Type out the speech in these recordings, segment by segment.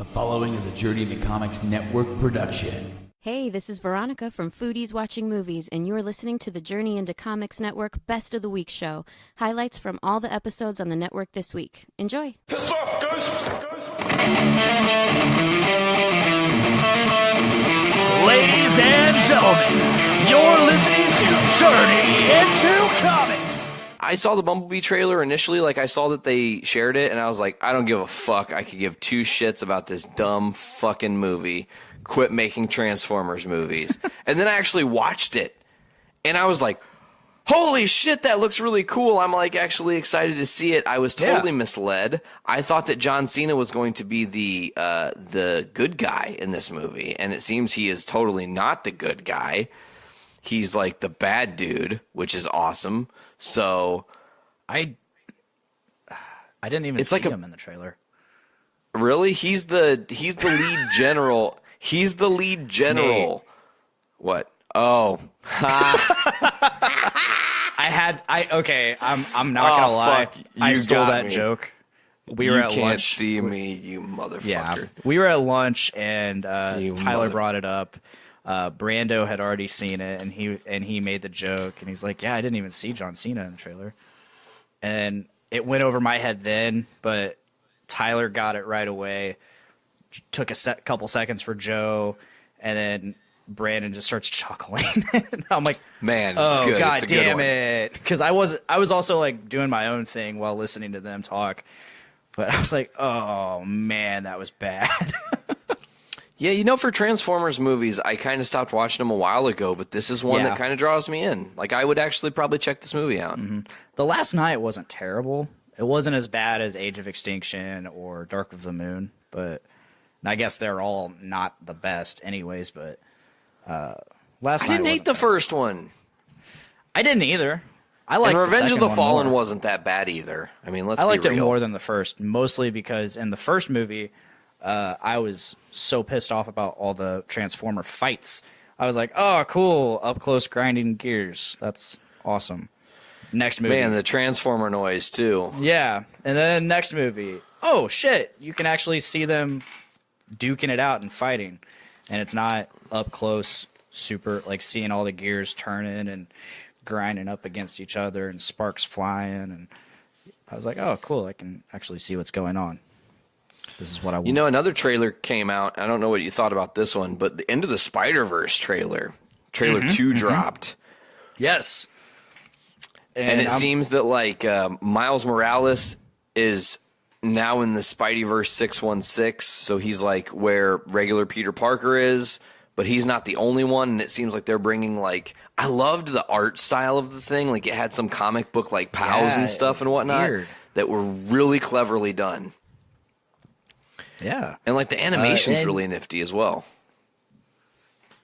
The following is a Journey into Comics Network production. Hey, this is Veronica from Foodies Watching Movies, and you're listening to the Journey into Comics Network Best of the Week show. Highlights from all the episodes on the network this week. Enjoy! Piss off, Ghost! Ladies and gentlemen, you're listening to Journey into Comics. I saw the Bumblebee trailer initially, I saw that they shared it, and I was like, I don't give a fuck. I could give two shits about this dumb fucking movie. Quit making Transformers movies. And then I actually watched it, and I was like, holy shit, that looks really cool. I'm actually excited to see it. I was totally misled. I thought that John Cena was going to be the good guy in this movie, and it seems he is totally not the good guy. He's the bad dude, which is awesome. So I didn't even see him in the trailer. Really? He's the lead general. He's the lead general. Nate. What? Oh. I'm not gonna lie. Fuck. I stole that me. joke. We were at lunch. You can't see me, you motherfucker. Yeah, we were at lunch, and Tyler brought it up. Brando had already seen it, and he made the joke, and he's like, "Yeah, I didn't even see John Cena in the trailer," and it went over my head then, but Tyler got it right away. Took a couple seconds for Joe, and then Brandon just starts chuckling. I'm like, man, oh good. god damn it, because I was also doing my own thing while listening to them talk, but I was like, oh man, that was bad. Yeah, for Transformers movies, I kind of stopped watching them a while ago, but this is one that kind of draws me in. I would actually probably check this movie out. Mm-hmm. The Last Night wasn't terrible. It wasn't as bad as Age of Extinction or Dark of the Moon, but I guess they're all not the best anyways, but Last Night I didn't hate the first one. I didn't either. I liked Revenge of the Fallen more. wasn't that bad either. I mean, I liked it more than the first, mostly because in the first movie, I was so pissed off about all the Transformer fights. I was like, oh, cool, up close grinding gears. That's awesome. Next movie. Man, the Transformer noise, too. Yeah. And then next movie, oh, shit, you can actually see them duking it out and fighting. And it's not up close, super, seeing all the gears turning and grinding up against each other and sparks flying. And I was like, oh, cool, I can actually see what's going on. This is what I want. Another trailer came out. I don't know what you thought about this one, but the Into the Spider-Verse trailer 2 dropped. Yes. And it seems that Miles Morales is now in the Spideyverse 616, so he's where regular Peter Parker is, but he's not the only one. And it seems like they're bringing I loved the art style of the thing. It had some comic book pals and stuff and whatnot that were really cleverly done. Yeah, and the animation's really nifty as well.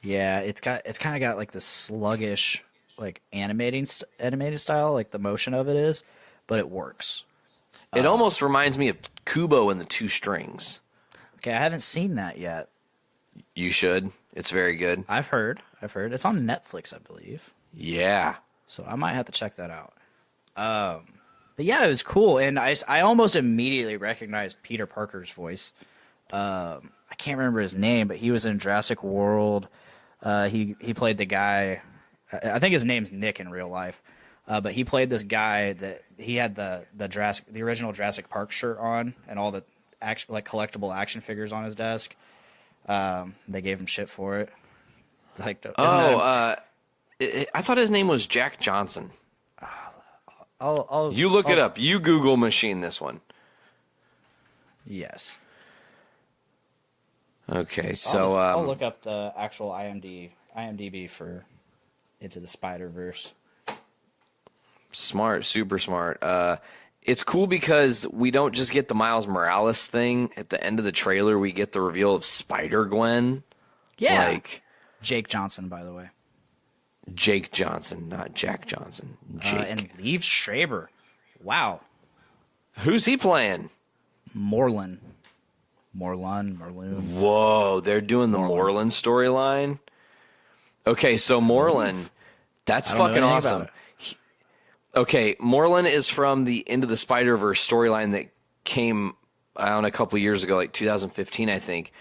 Yeah, it's kind of got this sluggish animated style, the motion of it is, but it works. It almost reminds me of Kubo and the Two Strings. Okay, I haven't seen that yet. You should. It's very good. I've heard. It's on Netflix, I believe. Yeah. So I might have to check that out. But yeah, it was cool, and I almost immediately recognized Peter Parker's voice. I can't remember his name, but he was in Jurassic World. He played the guy. I think his name's Nick in real life. But he played this guy that he had the original Jurassic Park shirt on, and all the collectible action figures on his desk. They gave him shit for it. I thought his name was Jack Johnson. You look it up. You Google machine this one. Yes. Okay, so I'll look up the actual IMDb for Into the Spider-Verse. Smart, super smart. It's cool because we don't just get the Miles Morales thing at the end of the trailer. We get the reveal of Spider-Gwen. Yeah. Jake Johnson, by the way. Jake Johnson, not Jack Johnson. Jake. And Liev Schreiber. Wow. Who's he playing? Morlun. Whoa, they're doing the Morlun storyline? Okay, so Morlun, that's fucking awesome. Okay, Morlun is from the Into the Spider-Verse storyline that came a couple years ago, like 2015, I think.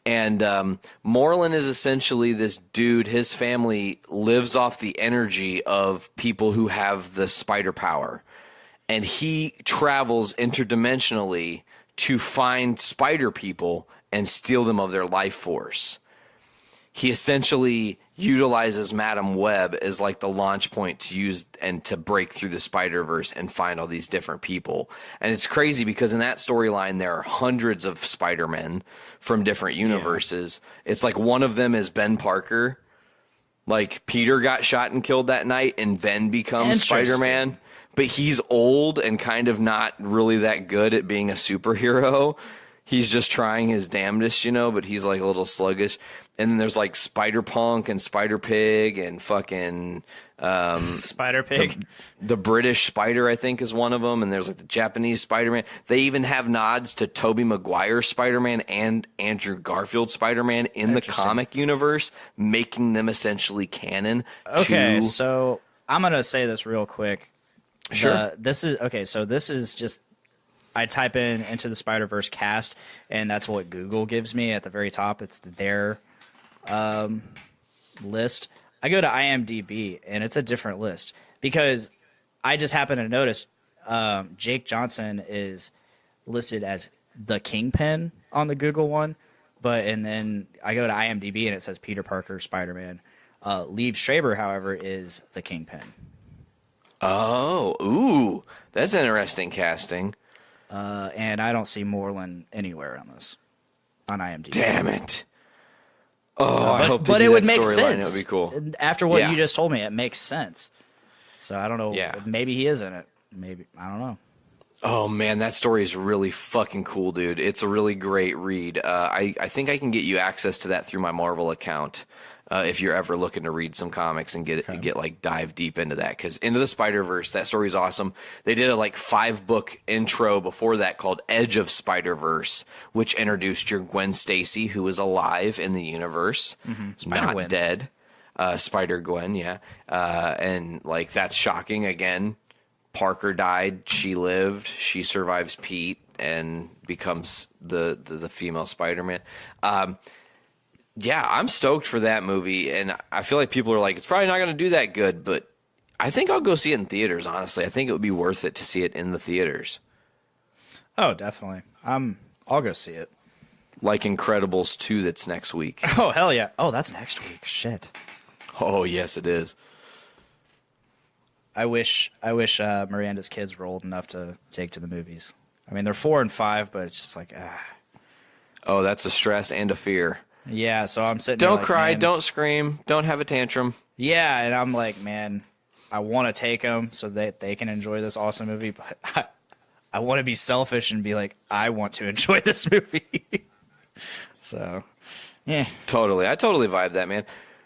And Moreland is essentially this dude. His family lives off the energy of people who have the spider power. And he travels interdimensionally to find spider people and steal them of their life force. He essentially utilizes Madam Web as like the launch point to use and to break through the Spider-Verse and find all these different people. And it's crazy because in that storyline, there are hundreds of Spider-Men from different universes. Yeah. It's like one of them is Ben Parker. Like Peter got shot and killed that night and Ben becomes Spider-Man. But he's old and kind of not really that good at being a superhero. He's just trying his damnedest, you know, but he's like a little sluggish. And then there's like Spider-Punk and Spider-Pig and fucking... Spider-Pig? The British Spider, I think, is one of them. And there's like the Japanese Spider-Man. They even have nods to Tobey Maguire's Spider-Man and Andrew Garfield's Spider-Man in the comic universe, making them essentially canon. Okay, so I'm going to say this real quick. Sure. This is just... I type in Into the Spider-Verse cast, and that's what Google gives me at the very top. It's their list. I go to IMDb, and it's a different list because I just happen to notice Jake Johnson is listed as the Kingpin on the Google one, and then I go to IMDb, and it says Peter Parker, Spider-Man. Liev Schreiber, however, is the Kingpin. Oh, ooh, that's interesting casting. And I don't see Moreland anywhere on this, on IMDb. Damn it! Oh, I hope but it would make sense. It would be cool. After what you just told me, it makes sense. So I don't know. Yeah. Maybe he is in it. Maybe I don't know. Oh man, that story is really fucking cool, dude. It's a really great read. I think I can get you access to that through my Marvel account. If you're ever looking to read some comics and get like dive deep into that, because Into the Spider-Verse, that story is awesome. They did a like 5-book intro before that called Edge of Spider-Verse, which introduced your Gwen Stacy, who is alive in the universe, not dead. Spider-Gwen, yeah. And like that's shocking. Again, Parker died, she lived, she survives Pete and becomes the female Spider-Man. Yeah, I'm stoked for that movie, and I feel like people are like, it's probably not going to do that good, but I think I'll go see it in theaters, honestly. I think it would be worth it to see it in the theaters. Oh, definitely. I'll go see it. Like Incredibles 2 that's next week. Oh, hell yeah. Oh, that's next week. Shit. Oh, yes, it is. I wish Miranda's kids were old enough to take to the movies. I mean, they're 4 and 5, but it's just like, Oh, that's a stress and a fear. Yeah, so I'm sitting there Don't like, cry, man, don't scream, don't have a tantrum. Yeah, and I'm like, man, I want to take them so that they can enjoy this awesome movie, but I want to be selfish and be like, I want to enjoy this movie. So, yeah. Totally. I totally vibe that, man.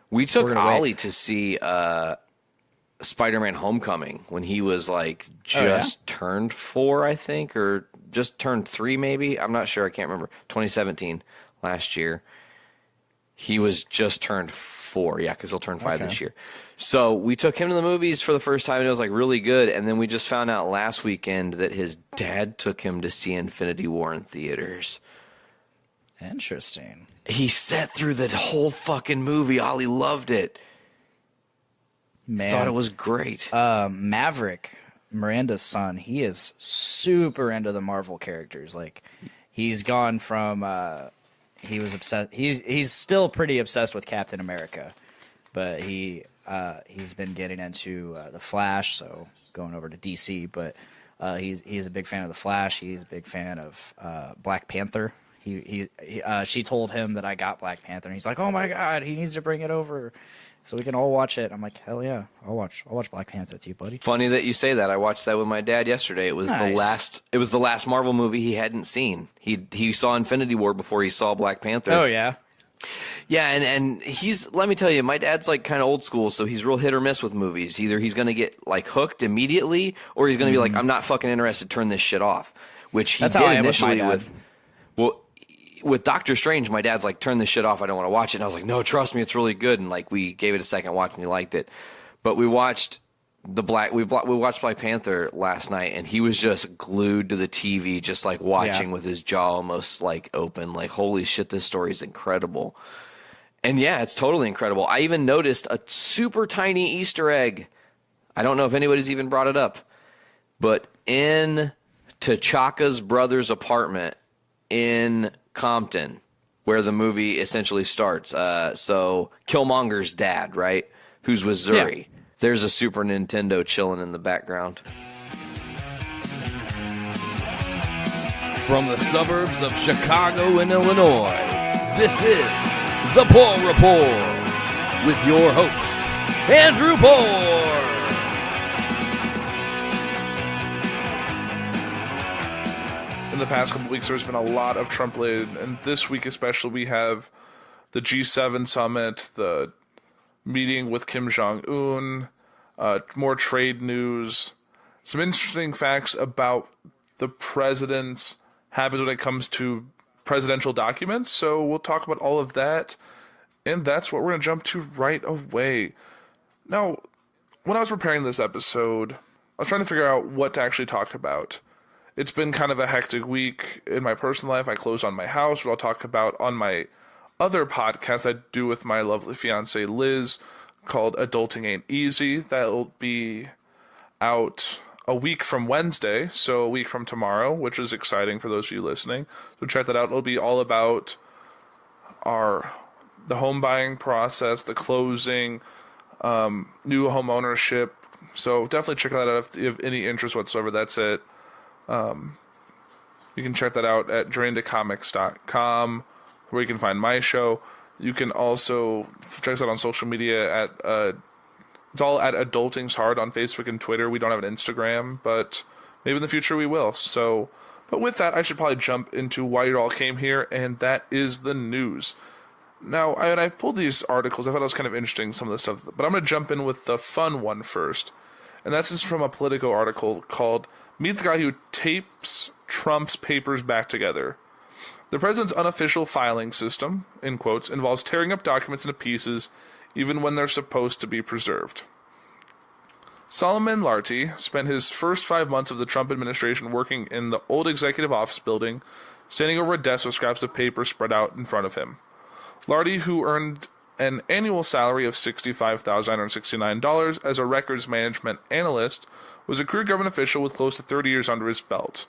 We took Ollie to see Spider-Man Homecoming when he was like just turned 4, I think, or just turned 3 maybe. I'm not sure. I can't remember. 2017, last year. He was just turned 4, yeah, because he'll turn 5 this year. So we took him to the movies for the first time, and it was like really good. And then we just found out last weekend that his dad took him to see Infinity War in theaters. Interesting. He sat through the whole fucking movie. Ollie loved it. Man, thought it was great. Maverick, Miranda's son, he is super into the Marvel characters. Like, he's gone from. He was obsessed. He's still pretty obsessed with Captain America, but he's been getting into the Flash, so going over to DC. But he's a big fan of the Flash. He's a big fan of Black Panther. She told him that I got Black Panther, and he's like, "Oh my god, he needs to bring it over so we can all watch it." I'm like, "Hell yeah, I'll watch Black Panther with you, buddy." Funny that you say that. I watched that with my dad yesterday. It was the last Marvel movie he hadn't seen. He saw Infinity War before he saw Black Panther. Oh yeah. Yeah, and let me tell you, my dad's like kind of old school, so he's real hit or miss with movies. Either he's going to get like hooked immediately, or he's going to be like, I'm not fucking interested, turn this shit off. Which he did initially with Doctor Strange. My dad's like, turn this shit off, I don't want to watch it. And I was like, no, trust me, it's really good. And like we gave it a second watch and he liked it. But we watched we watched Black Panther last night, and he was just glued to the TV, just like watching with his jaw almost like open. Like, holy shit, this story is incredible. And yeah, it's totally incredible. I even noticed a super tiny Easter egg. I don't know if anybody's even brought it up, but in T'Chaka's brother's apartment in Compton, where the movie essentially starts. So Killmonger's dad, right? Who's with Zuri. Yeah. There's a Super Nintendo chilling in the background. From the suburbs of Chicago and Illinois, this is The Puhr Report with your host, Andrew Puhr. In the past couple weeks, there's been a lot of Trump-related, and this week especially, we have the G7 summit, the meeting with Kim Jong-un, more trade news, some interesting facts about the president's habits when it comes to presidential documents. So we'll talk about all of that, and that's what we're going to jump to right away. Now, when I was preparing this episode, I was trying to figure out what to actually talk about. It's been kind of a hectic week in my personal life. I closed on my house, which I'll talk about on my other podcast I do with my lovely fiance Liz, called Adulting Ain't Easy. That'll be out a week from Wednesday, so a week from tomorrow, which is exciting for those of you listening. So check that out. It'll be all about the home buying process, the closing, new home ownership. So definitely check that out if you have any interest whatsoever. That's it. You can check that out at journeyintocomics.com, where you can find my show. You can also check us out on social media at it's all at Adulting's Hard on Facebook and Twitter. We don't have an Instagram, but maybe in the future we will. So, but with that, I should probably jump into why you all came here, and that is the news. Now, I pulled these articles. I thought it was kind of interesting, some of the stuff, but I'm going to jump in with the fun one first, and that's just from a Politico article called "Meet the Guy Who Tapes Trump's Papers Back Together." The president's unofficial filing system, in quotes, involves tearing up documents into pieces even when they're supposed to be preserved. Solomon Larty spent his first 5 months of the Trump administration working in the old executive office building, standing over a desk with scraps of paper spread out in front of him. Larty, who earned an annual salary of $65,969 as a records management analyst, was a career government official with close to 30 years under his belt.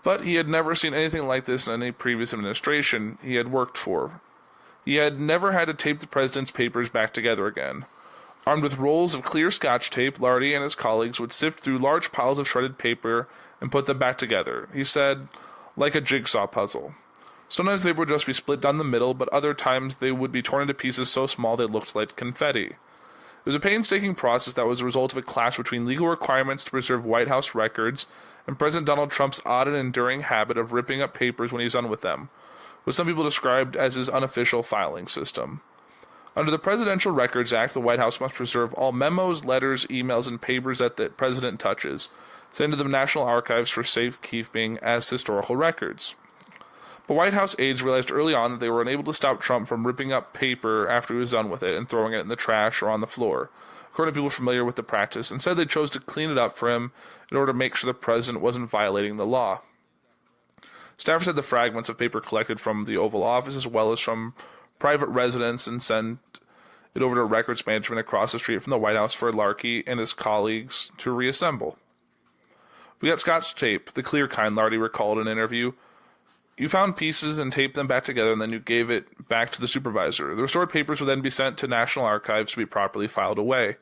But he had never seen anything like this in any previous administration he had worked for. He had never had to tape the president's papers back together again. Armed with rolls of clear Scotch tape, Larty and his colleagues would sift through large piles of shredded paper and put them back together, he said, like a jigsaw puzzle. Sometimes they would just be split down the middle, but other times they would be torn into pieces so small they looked like confetti. It was a painstaking process that was the result of a clash between legal requirements to preserve White House records and President Donald Trump's odd and enduring habit of ripping up papers when he's done with them, what some people described as his unofficial filing system. Under the Presidential Records Act, the White House must preserve all memos, letters, emails, and papers that the president touches, sent to the National Archives for safekeeping as historical records. But White House aides realized early on that they were unable to stop Trump from ripping up paper after he was done with it and throwing it in the trash or on the floor, according to people familiar with the practice. Instead, they chose to clean it up for him in order to make sure the president wasn't violating the law. Staff said the fragments of paper collected from the Oval Office as well as from private residence and sent it over to records management across the street from the White House for Larky and his colleagues to reassemble. "We got Scotch tape, the clear kind," Larty recalled in an interview. "You found pieces and taped them back together, and then you gave it back to the supervisor. The restored papers would then be sent to National Archives to be properly filed away."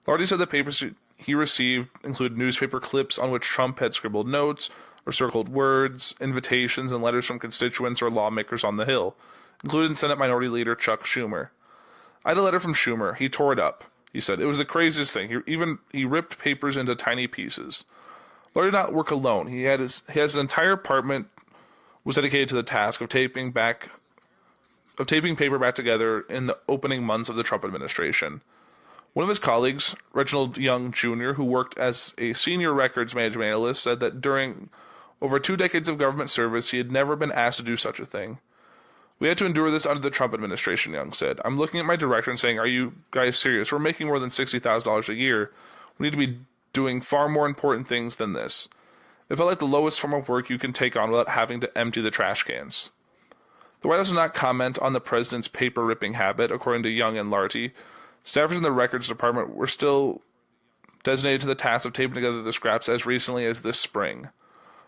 Larty said the papers he received include newspaper clips on which Trump had scribbled notes or circled words, invitations, and letters from constituents or lawmakers on the Hill, including Senate Minority Leader Chuck Schumer. "I had a letter from Schumer. He tore it up," he said. "It was the craziest thing. He ripped papers into tiny pieces." Larty did not work alone. He has his entire apartment was dedicated to the task of taping paper back together in the opening months of the Trump administration. One of his colleagues, Reginald Young Jr., who worked as a senior records management analyst, said that during over 2 decades of government service, he had never been asked to do such a thing. "We had to endure this under the Trump administration," Young said. "I'm looking at my director and saying, 'Are you guys serious? We're making more than $60,000 a year. We need to be doing far more important things than this. It felt like the lowest form of work you can take on without having to empty the trash cans. The White House did not comment on the president's paper-ripping habit, according to Young and Larty. Staffers in the Records Department were still designated to the task of taping together the scraps as recently as this spring.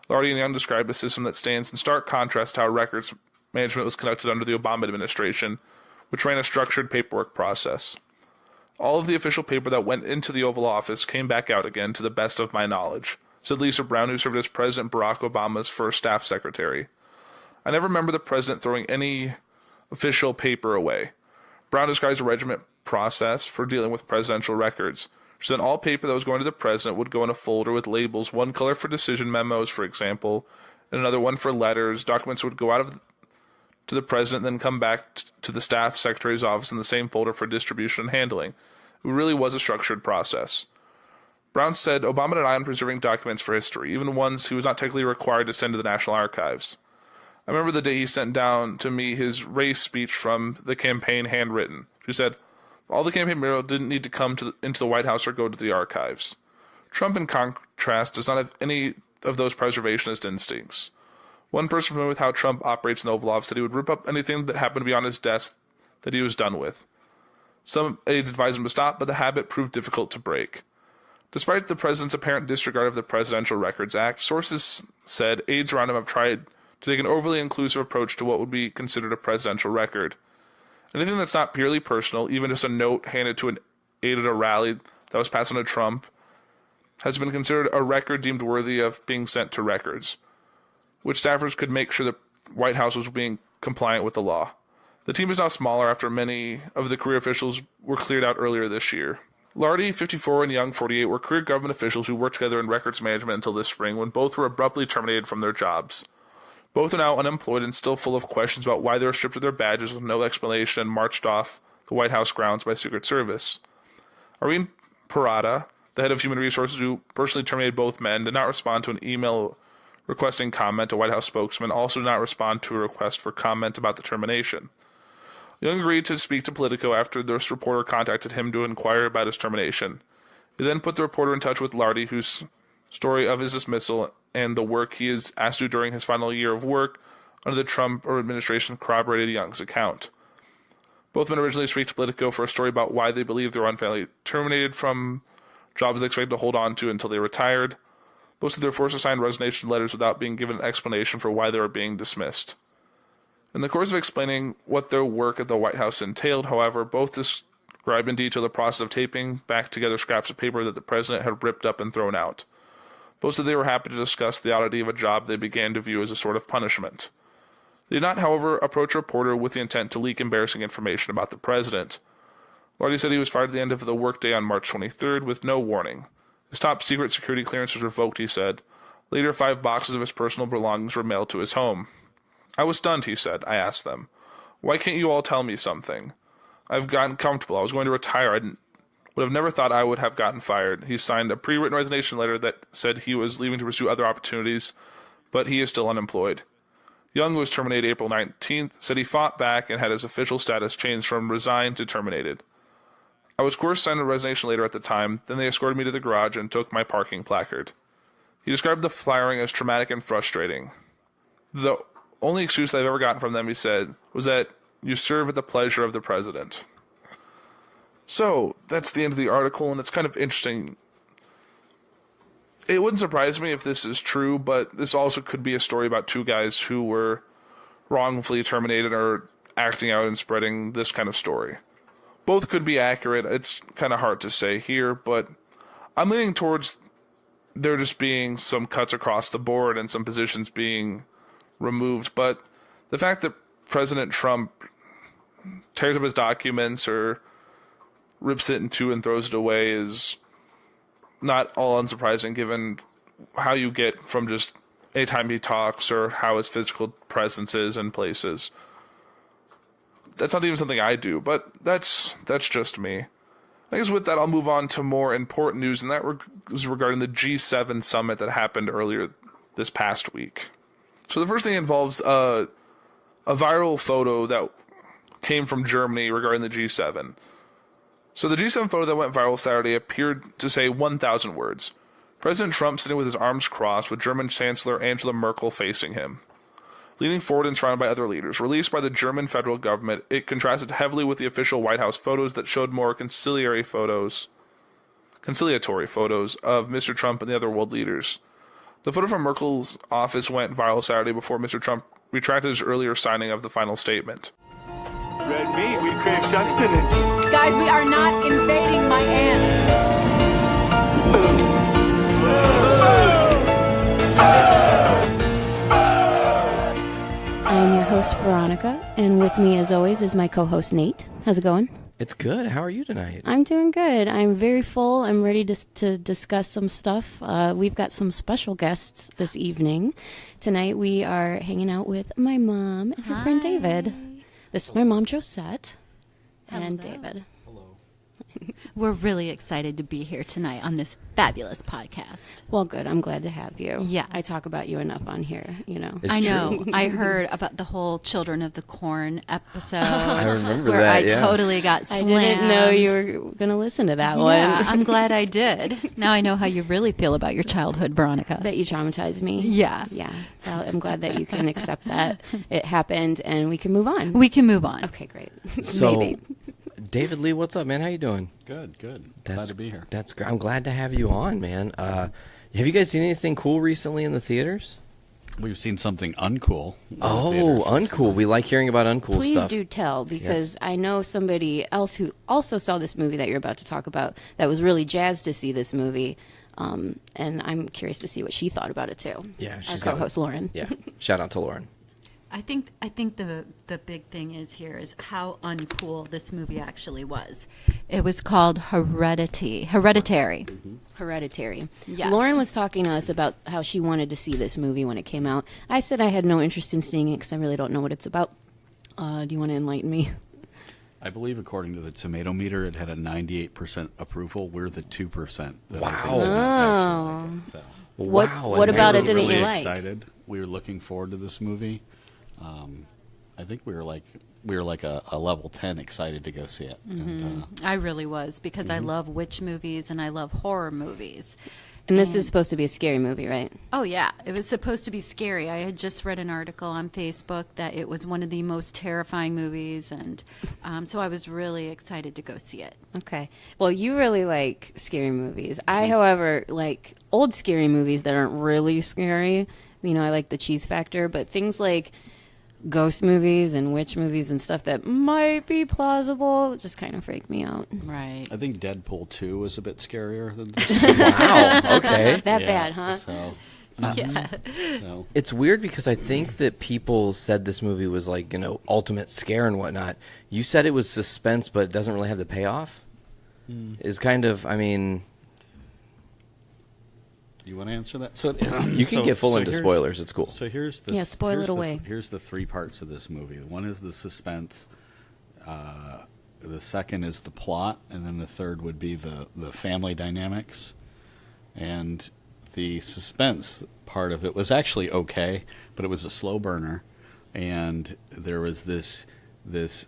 Larty and Young described a system that stands in stark contrast to how records management was conducted under the Obama administration, which ran a structured paperwork process. All of the official paper that went into the Oval Office came back out again, to the best of my knowledge, said Lisa Brown, who served as President Barack Obama's first staff secretary. I never remember the president throwing any official paper away. Brown describes a regiment process for dealing with presidential records. She said all paper that was going to the president would go in a folder with labels, one color for decision memos, for example, and another one for letters. Documents would go out to the president, then come back to the staff secretary's office in the same folder for distribution and handling. It really was a structured process. Brown said Obama relied on preserving documents for history, even ones he was not technically required to send to the National Archives. I remember the day he sent down to me his race speech from the campaign handwritten. She said, all the campaign material didn't need to come into the White House or go to the archives. Trump, in contrast, does not have any of those preservationist instincts. One person familiar with how Trump operates in the Oval Office said he would rip up anything that happened to be on his desk that he was done with. Some aides advised him to stop, but the habit proved difficult to break. Despite the president's apparent disregard of the Presidential Records Act, sources said aides around him have tried to take an overly inclusive approach to what would be considered a presidential record. Anything that's not purely personal, even just a note handed to an aide at a rally that was passed on to Trump, has been considered a record deemed worthy of being sent to records, which staffers could make sure the White House was being compliant with the law. The team is now smaller after many of the career officials were cleared out earlier this year. Larty, 54, and Young, 48, were career government officials who worked together in records management until this spring, when both were abruptly terminated from their jobs. Both are now unemployed and still full of questions about why they were stripped of their badges with no explanation and marched off the White House grounds by Secret Service. Irene Parada, the head of Human Resources, who personally terminated both men, did not respond to an email requesting comment. A White House spokesman also did not respond to a request for comment about the termination. Young agreed to speak to Politico after this reporter contacted him to inquire about his termination. He then put the reporter in touch with Larty, whose story of his dismissal and the work he is asked to do during his final year of work under the Trump administration corroborated Young's account. Both men originally speak to Politico for a story about why they believe they were unfairly terminated from jobs they expected to hold on to until they retired. Both said they were forced to sign resignation letters without being given an explanation for why they were being dismissed. In the course of explaining what their work at the White House entailed, however, both described in detail the process of taping back together scraps of paper that the president had ripped up and thrown out. Both said they were happy to discuss the oddity of a job they began to view as a sort of punishment. They did not, however, approach a reporter with the intent to leak embarrassing information about the president. Larty said he was fired at the end of the workday on March 23rd with no warning. His top secret security clearance was revoked, he said. Later, 5 boxes of his personal belongings were mailed to his home. I was stunned, he said. I asked them, why can't you all tell me something? I've gotten comfortable. I was going to retire. I would have never thought I would have gotten fired. He signed a pre-written resignation letter that said he was leaving to pursue other opportunities, but he is still unemployed. Young, who was terminated April 19th, said he fought back and had his official status changed from resigned to terminated. I was coerced to sign a resignation letter at the time, then they escorted me to the garage and took my parking placard. He described the firing as traumatic and frustrating. The only excuse I've ever gotten from them, he said, was that you serve at the pleasure of the president. So, that's the end of the article, and it's kind of interesting. It wouldn't surprise me if this is true, but this also could be a story about 2 guys who were wrongfully terminated or acting out and spreading this kind of story. Both could be accurate. It's kind of hard to say here, but I'm leaning towards there just being some cuts across the board and some positions being removed. But the fact that President Trump tears up his documents or rips it in 2 and throws it away is not all unsurprising, given how you get from just anytime he talks or how his physical presence is in places. That's not even something I do, but that's just me. I guess with that, I'll move on to more important news, and that is regarding the G7 summit that happened earlier this past week. So the first thing involves a viral photo that came from Germany regarding the G7. So the G7 photo that went viral Saturday appeared to say 1,000 words. President Trump sitting with his arms crossed with German Chancellor Angela Merkel facing him. Leaning forward and surrounded by other leaders. Released by the German federal government, it contrasted heavily with the official White House photos that showed more conciliatory photos of Mr. Trump and the other world leaders. The photo from Merkel's office went viral Saturday before Mr. Trump retracted his earlier signing of the final statement. Red meat, we crave sustenance. Guys, we are not invading my aunt. I am your host, Veronica, and with me, as always, is my co-host, Nate. How's it going? It's good. How are you tonight? I'm doing good. I'm very full. I'm ready to discuss some stuff. We've got some special guests this evening. Tonight, we are hanging out with my mom and her friend David. This is my mom, Josette, and David. We're really excited to be here tonight on this fabulous podcast. Well, good. I'm glad to have you. Yeah. I talk about you enough on here, you know. It's I true. know. I heard about the whole Children of the Corn episode. I remember where that, I yeah. totally got slammed. I didn't know you were going to listen to that one. Yeah, I'm glad I did. Now I know how you really feel about your childhood, Veronica. That you traumatized me. Yeah. Yeah. Well, I'm glad that you can accept that it happened and we can move on. We can move on. Okay, great. So, Maybe. David Lee, what's up, man? How you doing? Good. Glad to be here. That's great. I'm glad to have you on, man. Have you guys seen anything cool recently in the theaters? We've seen something uncool. in the Oh, theaters. uncool. We like hearing about uncool Please stuff. do tell, because I know somebody else who also saw this movie that you're about to talk about that was really jazzed to see this movie. And I'm curious to see what she thought about it, too. Yeah, Our she's got- co-host, Lauren. Yeah. Shout out to Lauren. I think the big thing is here is how uncool this movie actually was. It was called Hereditary. Hereditary. Yes. Lauren was talking to us about how she wanted to see this movie when it came out. I said I had no interest in seeing it because I really don't know what it's about. Do you want to enlighten me? I believe, according to the tomato meter, it had a 98% approval. We're the 2%. that I think Wow. did not actually like it. So What about it we were didn't really you like? excited. We were looking forward to this movie. I think we were like a level 10 excited to go see it. And, I really was, because I love witch movies and I love horror movies. And this is supposed to be a scary movie, right? Oh, yeah. It was supposed to be scary. I had just read an article on Facebook that it was one of the most terrifying movies, and so I was really excited to go see it. Okay. Well, you really like scary movies. I, however, like old scary movies that aren't really scary. You know, I like the cheese factor, but things like ghost movies and witch movies and stuff that might be plausible just kind of freak me out. Right. I think Deadpool 2 was a bit scarier than this. Wow. Okay. That Yeah, bad, huh? So, Yeah. so It's weird because I think that people said this movie was like, ultimate scare and whatnot. You said it was suspense, but it doesn't really have the payoff. Is kind of, I mean, you want to answer that? So you can get full into here's- spoilers. It's cool. So here's the Yeah, spoil here's it the- away. Here's the three parts of this movie. One is the suspense. The second is the plot, and then the third would be the family dynamics. And the suspense part of it was actually okay, but it was a slow burner, and there was this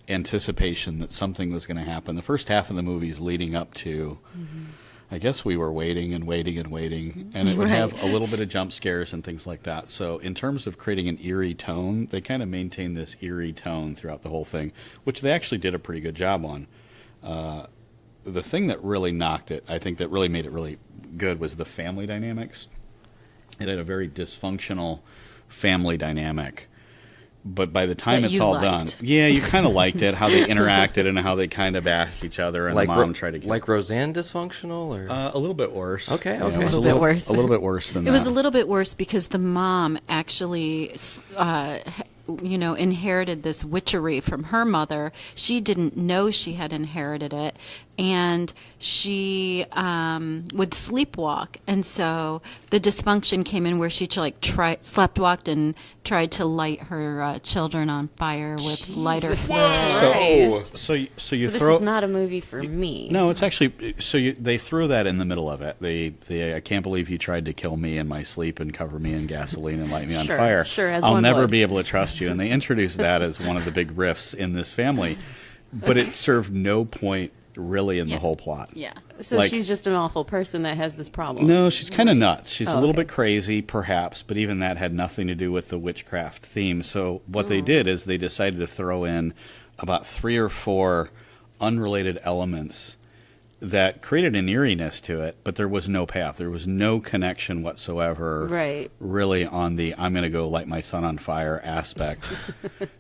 anticipation that something was going to happen. The first half of the movie is leading up to. I guess we were waiting and waiting and waiting, and it would have a little bit of jump scares and things like that. So in terms of creating an eerie tone, they kind of maintained this eerie tone throughout the whole thing, which they actually did a pretty good job on. The thing that really knocked it, I think that really made it really good, was the family dynamics. It had a very dysfunctional family dynamic. But by the time That it's you all liked. done, yeah, you kind of liked it, how they interacted and how they kind of bashed each other, and like the mom tried to kill like Roseanne dysfunctional, or a little bit worse. Okay, Yeah, okay. it was A little bit worse. A little bit worse than It that. was a little bit worse because the mom actually, inherited this witchery from her mother. She didn't know she had inherited it, and she would sleepwalk, and so the dysfunction came in where she sleptwalked and tried to light her children on fire with lighter fluid. So you So this throw. is not a movie for me. No, it's actually they throw that in the middle of it. They I can't believe you tried to kill me in my sleep and cover me in gasoline and light me on Sure, fire. sure, as I'll one never would. be able to trust you. And they introduced that as one of the big riffs in this family, but it served no point really in the whole plot. Yeah. So Like- she's just an awful person that has this problem. No, she's kind of nuts. She's a little okay. bit crazy, perhaps, but even that had nothing to do with the witchcraft theme. So what they did is they decided to throw in about 3 or 4 unrelated elements that created an eeriness to it, but there was no payoff. There was no connection whatsoever, Right. really, on the I'm going to go light my son on fire aspect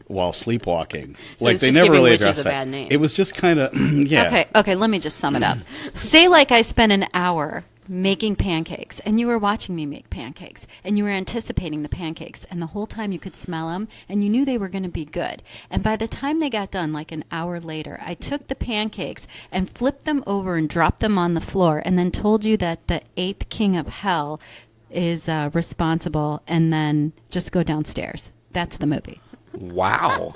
while sleepwalking. So it's they just never giving really witches addressed a that. bad name. It was just kind of, yeah. Okay, let me just sum it up. Say like I spent an hour making pancakes and you were watching me make pancakes and you were anticipating the pancakes and the whole time you could smell them and you knew they were going to be good. And by the time they got done, like an hour later, I took the pancakes and flipped them over and dropped them on the floor and then told you that the 8th king of hell is responsible and then just go downstairs. That's the movie. Wow.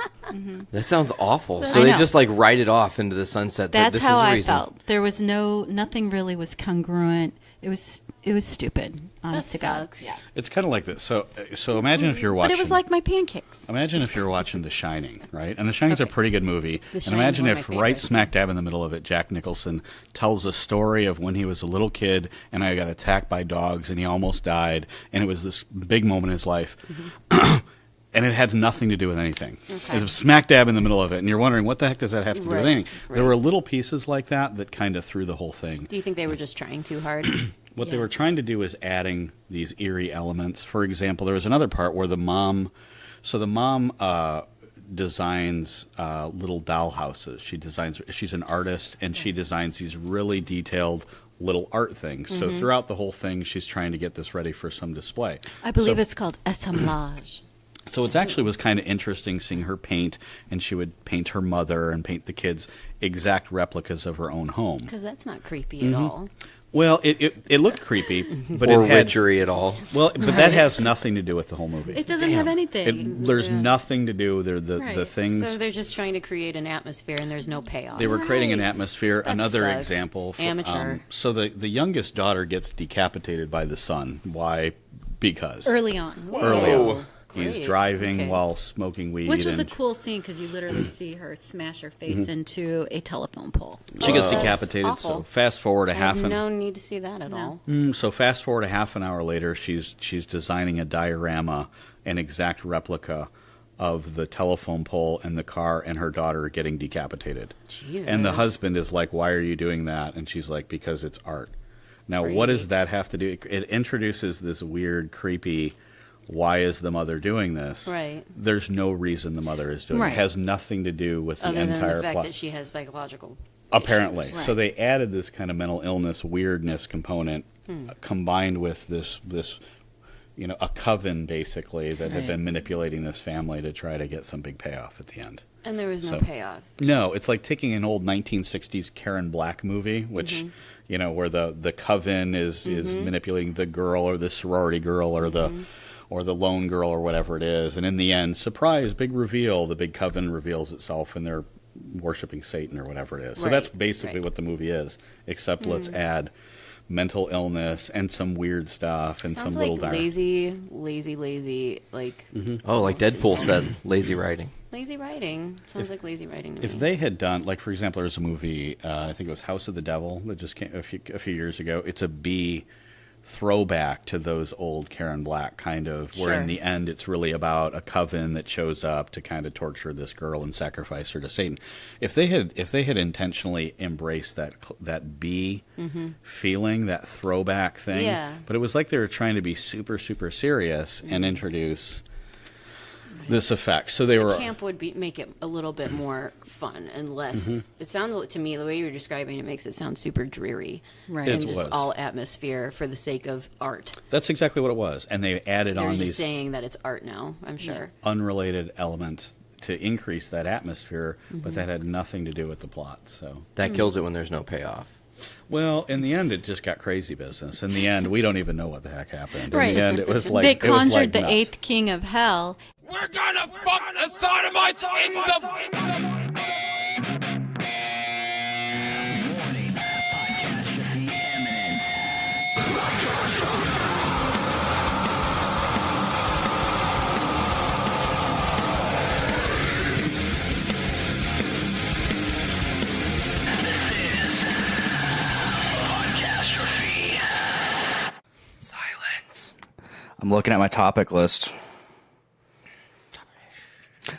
That sounds awful. I So they know. just like write it off into the sunset. That's this how is the I reason. felt. There was nothing really was congruent. It was stupid, honest to God. sucks. Yeah. It's kind of like this. So imagine if you're watching. But it was like my pancakes. Imagine if you're watching The Shining, right? And The Shining's a pretty good movie. The And Shining's imagine one of if my right favorites. smack dab in the middle of it, Jack Nicholson tells a story of when he was a little kid and I got attacked by dogs and he almost died, and it was this big moment in his life. And it had nothing to do with anything. It was smack dab in the middle of it, and you're wondering, what the heck does that have to do with Right, anything? There right. were little pieces like that kind of threw the whole thing. Do you think they were just trying too hard? What they were Yes. trying to do is adding these eerie elements. For example, there was another part where the mom designs little doll houses. She's an artist, and she designs these really detailed little art things. So throughout the whole thing, she's trying to get this ready for some display. I believe So- it's called assemblage. So it actually was kind of interesting seeing her paint, and she would paint her mother and paint the kids exact replicas of her own home. Because that's not creepy Mm-hmm. at all. Well, it looked creepy, but or it had, witchery at all. well, but that has nothing to do with the whole movie. It doesn't have anything. There's nothing to do. The Right. things So they're just trying to create an atmosphere, and there's no payoff. they were creating an Right. atmosphere. That Another sucks. example. Amateur. So the youngest daughter gets decapitated by the son. Why? Because Early on. Early on. Great. He's driving Okay. while smoking weed. Which was a and cool scene because you literally see her smash her face into a telephone pole. she gets That's decapitated. So awful. fast forward a I half have an no need to see that at all. So fast forward a half an hour later, she's designing a diorama, an exact replica of the telephone pole and the car, and her daughter getting decapitated. Jesus. And the husband is like, "Why are you doing that?" And she's like, "Because it's art." Now, what does Freak. that have to do? It introduces this weird, creepy. Why is the mother doing this? Right. There's no reason the mother is doing it. Right. It has nothing to do with the Other than entire the fact plot. that she has psychological Apparently. issues. So they added this kind of mental illness, weirdness component combined with this a coven basically that had been manipulating this family to try to get some big payoff at the end. And there was no So- payoff. No, it's like taking an old 1960s Karen Black movie, which where the coven is manipulating the girl or the sorority girl or the lone girl or whatever it is, and in the end, surprise, big reveal, the big coven reveals itself and they're worshiping Satan or whatever it is. So Right, that's basically right. what the movie is, except let's add mental illness and some weird stuff and Sounds some little like lazy, like Oh, like Deadpool said, lazy writing. lazy writing. Sounds like lazy writing to If me. they had done, like, for example, there's a movie, I think it was House of the Devil, that just came a few years ago. It's a B throwback to those old Karen Black kind of, where in Sure. the end it's really about a coven that shows up to kind of torture this girl and sacrifice her to Satan. If they had intentionally embraced that B feeling, that throwback thing, Yeah. but it was like they were trying to be super, super serious and introduce this effect. So they were Camp would make it a little bit more fun and less. It sounds to me, the way you're describing it makes it sound super dreary, Right. And It just was. all atmosphere for the sake of art. That's exactly what it was, and they added They're on just these saying that it's art now. I'm sure. unrelated elements to increase that atmosphere, but that had nothing to do with the plot. So, That kills it when there's no payoff. well, in the end, it just got crazy business. In the end, we don't even know what the heck happened. Right. In the end, it was like they it was conjured like the nuts. 8th king of hell. We're gonna fuck the sodomites in the... This is I'm looking at my topic list.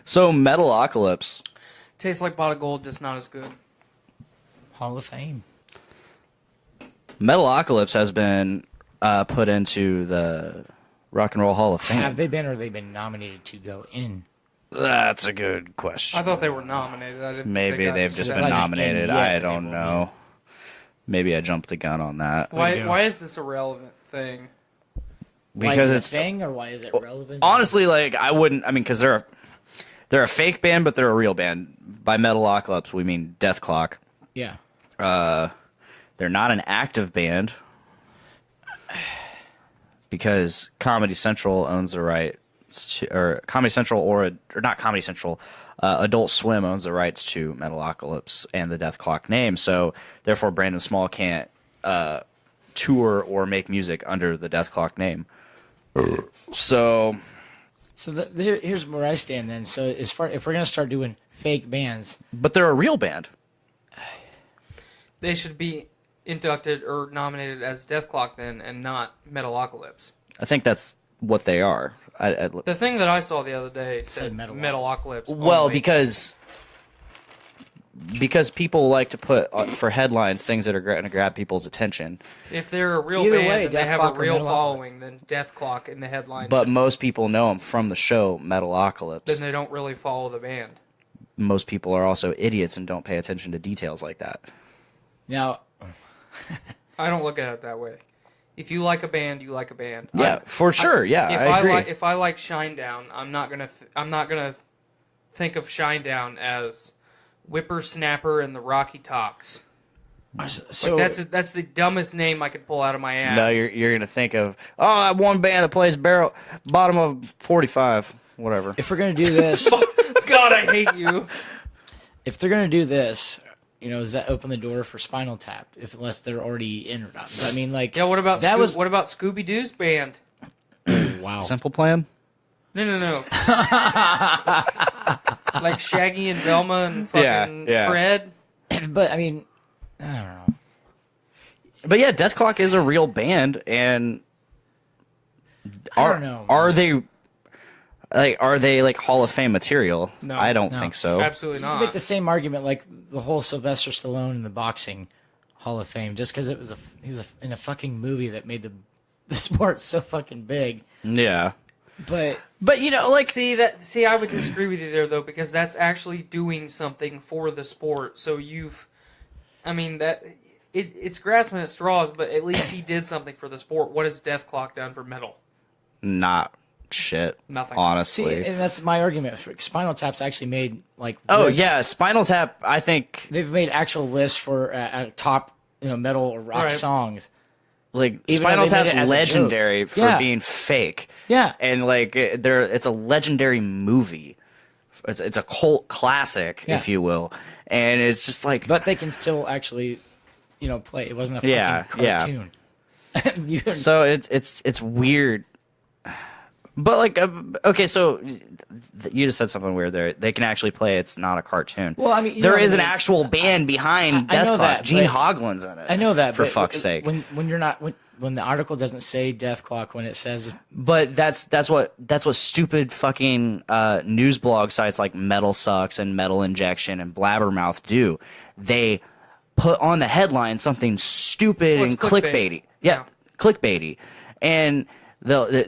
So, Metalocalypse. Tastes like pot of gold, just not as good. Hall of Fame. Metalocalypse has been put into the Rock and Roll Hall of Fame. Have they been, or have they been nominated to go in? That's a good question. I thought they were nominated. I didn't. Maybe they've just been nominated. I don't know. Maybe I jumped the gun on that. Why is this a relevant thing? Because it's a thing, or why is it relevant? Honestly, like I wouldn't. I mean, because they're a fake band, but they're a real band. By Metalocalypse, we mean Death Clock. Yeah. They're not an active band because Comedy Central owns the rights to, or Comedy Central or not Comedy Central, Adult Swim owns the rights to Metalocalypse and the Death Clock name. So therefore, Brandon Small can't tour or make music under the Death Clock name. So here's where I stand then. So if we're gonna start doing fake bands, but they're a real band, they should be inducted or nominated as Death Clock then, and not Metalocalypse. I think that's what they are. The thing that I saw the other day said Metalocalypse. Well, only. because people like to put for headlines things that are going to grab people's attention. If they're a real Either band way, and they Death have Clock a or real Metalocalypse. following, then Death Clock in the headline. But most people know them from the show Metalocalypse. Then they don't really follow the band. Most people are also idiots and don't pay attention to details like that. now I don't look at it that way. If you like a band, you like a band. Yeah, for sure. Yeah, I agree. If I like Shinedown, I'm not gonna think of Shinedown as Whippersnapper and the Rocky Talks. so That's the dumbest name I could pull out of my ass. No, you're gonna think of that one band that plays bottom of 45, whatever. if we're gonna do this, God, I hate you. if they're gonna do this, does that open the door for Spinal Tap? Unless they're already in or not. I mean, like, Yeah, what about that? what about Scooby Doo's band? Wow. Simple Plan. No. Like Shaggy and Velma and fucking Yeah. Fred. But I mean, I don't know. But yeah, Death Clock is a real band, and I don't know. Are they like Hall of Fame material? No. I don't No. think so. Absolutely You can not. make the same argument like the whole Sylvester Stallone in the boxing Hall of Fame, just because he was in a fucking movie that made the sport so fucking big. Yeah, But See, I would disagree with you there though, because that's actually doing something for the sport. So it's grasping at straws, but at least he did something for the sport. What has Death Clock done for metal? not shit. Nothing. Honestly. and that's my argument. Spinal Tap's actually made like Oh lists. yeah, Spinal Tap. I think They've made actual lists for top metal or rock Right. songs. like Even Spinal though they made Tap's it as a legendary joke. for Yeah. being fake. Yeah. And like it's a legendary movie. It's a cult classic, Yeah. if you will. And it's just like But they can still actually, play. It wasn't a fucking Yeah, yeah. cartoon. so it's weird. But like okay, so you just said something weird there. They can actually play. It's not a cartoon. Well, I mean, there is what an I mean? actual band behind I Death know Clock. that, Gene but- Hoglan's in it. I know that, for but fuck's sake. When you're not when the article doesn't say Death Clock, when it says But that's what stupid fucking news blog sites like Metal Sucks and Metal Injection and Blabbermouth do. They put on the headline something stupid Well, it's and clickbaity. clickbait. Yeah, clickbaity, and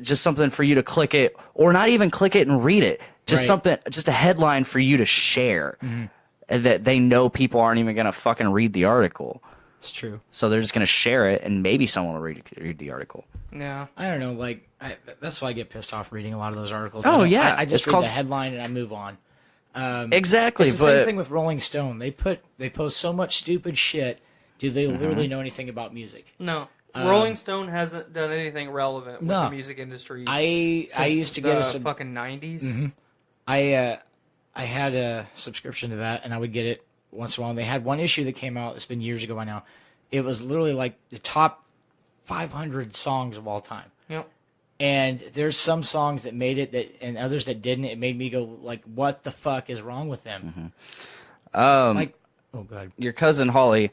just something for you to click it, or not even click it and read it. Just Right. just a headline for you to share. Mm-hmm. And that they know people aren't even gonna fucking read the article, it's true. so they're just gonna share it, and maybe someone will read the article. Yeah. I don't know. Like that's why I get pissed off reading a lot of those articles. Oh, I don't- yeah. I just It's read called- the headline and I move on. Exactly, It's the but same thing with Rolling Stone. They post so much stupid shit. Do they Mm-hmm. literally know anything about music? No. Rolling Stone hasn't done anything relevant with No. the music industry. I since used to the get a fucking 90s. Mm-hmm. I had a subscription to that, and I would get it once in a while. And they had one issue that came out. It's been years ago by now. It was literally like the top 500 songs of all time. Yep. And there's some songs that made it and others that didn't. It made me go like, "What the fuck is wrong with them?" Like, oh god. your cousin Holly,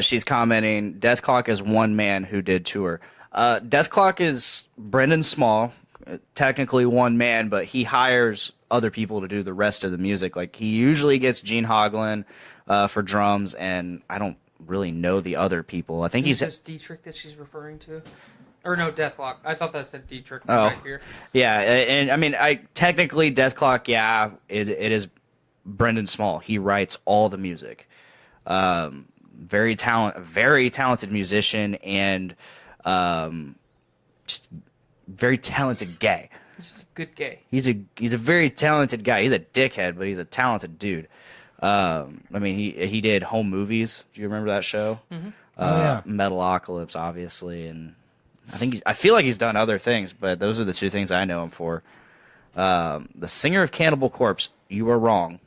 she's commenting, Death Clock is one man who did tour. Death Clock is Brendan Small, technically one man, but he hires other people to do the rest of the music. Like, he usually gets Gene Hoglan for drums, and I don't really know the other people. I think Is this Dietrich that she's referring to? Or no, Deathlock. I thought that said Dietrich back here. Yeah, and I mean, technically Death Clock, it is Brendan Small. He writes all the music. Very talented musician, and just very talented gay. He's a good gay. He's a very talented guy. He's a dickhead, but he's a talented dude. I mean, he did Home Movies. Do you remember that show? Mm-hmm. Metalocalypse, obviously, and I feel like he's done other things, but those are the two things I know him for. The singer of Cannibal Corpse, you are wrong.